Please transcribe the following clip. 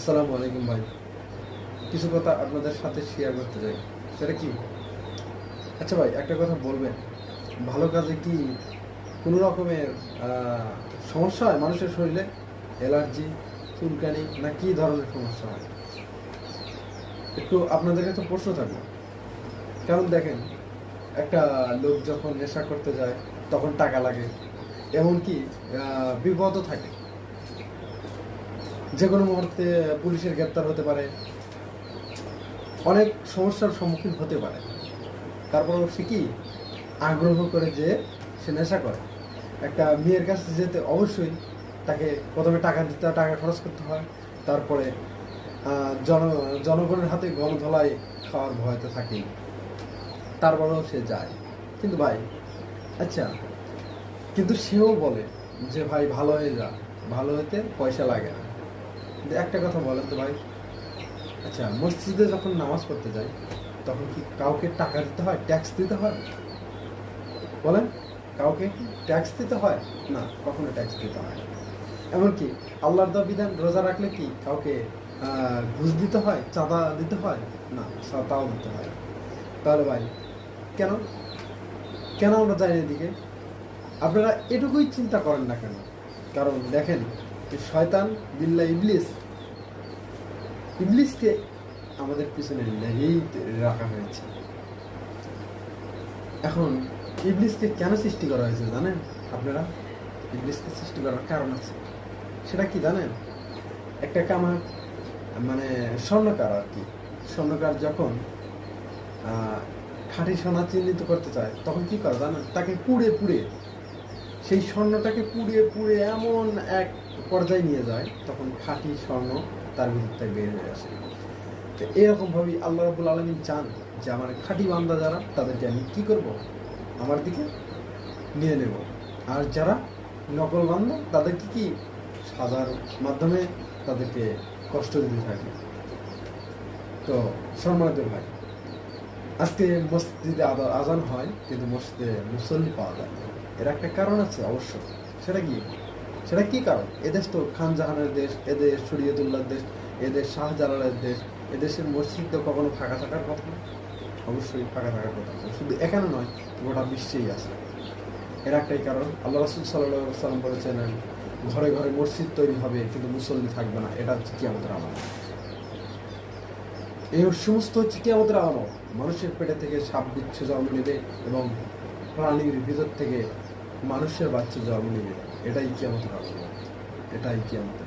আসসালামু আলাইকুম ভাই। কিছু কথা আপনাদের সাথে শেয়ার করতে চাই। সেটা কি? আচ্ছা ভাই, একটা কথা বলবেন, ভালো কাজে কি কোনো রকমের সমস্যা হয় মানুষের শরীরে? অ্যালার্জি, চুলকানি না কি ধরনের সমস্যা হয়? একটু আপনাদের কাছে প্রশ্ন থাকবে। কারণ দেখেন, একটা লোক যখন নেশা করতে যায় তখন টাকা লাগে, এমনকি বিপদও থাকে। যে কোনো মুহূর্তে পুলিশের গ্রেপ্তার হতে পারে, অনেক সমস্যার সম্মুখীন হতে পারে। তারপরেও সে কি আগ্রহ করে যে সে নেশা করে। একটা মেয়ের কাছে যেতে অবশ্যই তাকে প্রথমে টাকা দিতে হয়, টাকা খরচ করতে হয়। তারপরে জন জনগণের হাতে গণধোলাই খাওয়ার ভয় তো থাকেই। তারপরেও সে যায়। কিন্তু ভাই, আচ্ছা, কিন্তু সেও বলে যে ভাই ভালো হয়ে যা, ভালো হতে পয়সা লাগে না। কিন্তু একটা কথা বলেন তো ভাই, আচ্ছা, মসজিদে যখন নামাজ পড়তে যাই তখন কি কাউকে টাকা দিতে হয়, ট্যাক্স দিতে হয়? বলেন, কাউকে কি ট্যাক্স দিতে হয়? না, কখনো ট্যাক্স দিতে হয় না। এমনকি আল্লাহর দেওয়া বিধান রোজা রাখলে কি কাউকে ঘুষ দিতে হয়, চাঁদা দিতে হয়? না, তাও দিতে হয় না। তাহলে ভাই, কেন কেন আমরা যাই এদিকে? আপনারা এটুকুই চিন্তা করেন না কেন? কারণ দেখেন, যে শয়তান বিল্লাহ ইবলিস, ইবলিসকে আমাদের পিছনে লেগেই রাখা হয়েছে। এখন ইবলিসকে কেন সৃষ্টি করা হয়েছে জানেন আপনারা? ইবলিসকে সৃষ্টি করার কারণ আছে। সেটা কি জানেন? একটা কামার, মানে স্বর্ণকার আর কি, স্বর্ণকার যখন খাঁটি সোনা চিহ্নিত করতে চায় তখন কি করে জানেন? তাকে পুড়ে পুড়ে, সেই স্বর্ণটাকে পুড়িয়ে পুড়ে এমন এক পর্যায়ে নিয়ে যায় তখন খাঁটি স্বর্ণ তার ভিতর থেকে বের হয়ে আসে। তো এরকমভাবেই আল্লাহ রাব্বুল আলামিন চান যে আমার খাঁটি বান্দা যারা, তাদেরকে আমি কি করব, আমার দিকে নিয়ে নেব। আর যারা নকল বান্দা, তাদেরকে কি সাজার মাধ্যমে তাদেরকে কষ্ট দিতে থাকবে। তো সম্মানিত ভাই, আজকে মসজিদে আজান হয় কিন্তু মসজিদে মুসল্লি পাওয়া যায় না। এর একটা কারণ আছে অবশ্য। সেটা কি? সেটা কি কারণ? এদেশ তো খান জাহানের দেশ, এদেশ শরীয়তুল্লাহর দেশ, এদেশ শাহজালালের দেশ। এদেশের মসজিদ তো কখনো ফাঁকা থাকার কথা না। অবশ্যই ফাঁকা থাকার কথা আছে, শুধু এখানে নয়, গোটা বিশ্বেই আছে। এর একটাই কারণ, আল্লাহ রাসূল সাল্লাল্লাহু আলাইহি ওয়াসাল্লাম বলেছেন, ঘরে ঘরে মসজিদ তৈরি হবে কিন্তু মুসল্লি থাকবে না। এটা হচ্ছে কিয়ামতের আলামত। এই সমস্ত হচ্ছে কিয়ামতের আলামত। মানুষের পেটে থেকে সাপ বিচ্ছু জন্ম নেবে এবং প্রাণীর ভিতর থেকে মানুষের বাচ্চা জন্ম নেবে। এটাই কিয়ামতের আলামত, এটাই কিয়ামত।